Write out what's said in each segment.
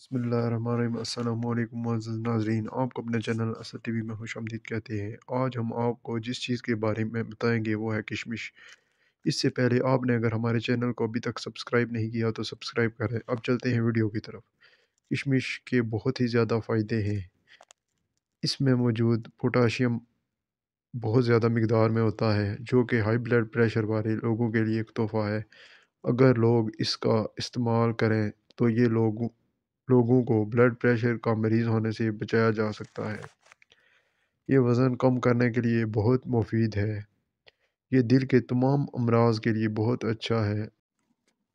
بسم اللہ الرحمن الرحیم۔ السلام علیکم معزز ناظرین، آپ کو اپنے چینل اسد ٹی وی میں خوش آمدید کہتے ہیں۔ آج ہم آپ کو جس چیز کے بارے میں بتائیں گے وہ ہے کشمش۔ اس سے پہلے آپ نے اگر ہمارے چینل کو ابھی تک سبسکرائب نہیں کیا تو سبسکرائب کریں۔ اب چلتے ہیں ویڈیو کی طرف۔ کشمش کے بہت ہی زیادہ فائدے ہیں۔ اس میں موجود پوٹاشیم بہت زیادہ مقدار میں ہوتا ہے، جو کہ ہائی بلڈ پریشر والے لوگوں کے لیے ایک تحفہ ہے۔ اگر لوگ اس کا استعمال کریں تو یہ لوگوں کو بلڈ پریشر کا مریض ہونے سے بچایا جا سکتا ہے۔ یہ وزن کم کرنے کے لیے بہت مفید ہے۔ یہ دل کے تمام امراض کے لیے بہت اچھا ہے۔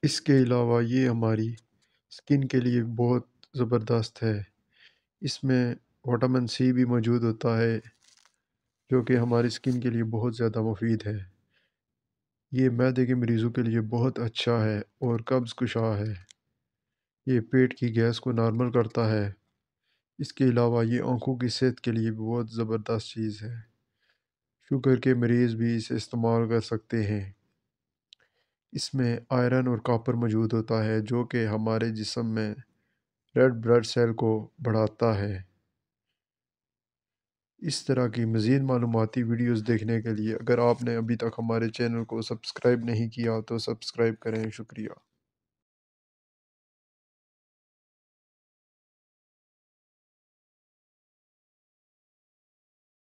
اس کے علاوہ یہ ہماری سکن کے لیے بہت زبردست ہے۔ اس میں وٹامن سی بھی موجود ہوتا ہے، جو کہ ہماری سکن کے لیے بہت زیادہ مفید ہے۔ یہ معدے کے مریضوں کے لیے بہت اچھا ہے اور قبض کشا ہے۔ یہ پیٹ کی گیس کو نارمل کرتا ہے۔ اس کے علاوہ یہ آنکھوں کی صحت کے لیے بھی بہت زبردست چیز ہے۔ شوگر کے مریض بھی اسے استعمال کر سکتے ہیں۔ اس میں آئرن اور کاپر موجود ہوتا ہے، جو کہ ہمارے جسم میں ریڈ بلڈ سیل کو بڑھاتا ہے۔ اس طرح کی مزید معلوماتی ویڈیوز دیکھنے کے لیے اگر آپ نے ابھی تک ہمارے چینل کو سبسکرائب نہیں کیا تو سبسکرائب کریں۔ شکریہ۔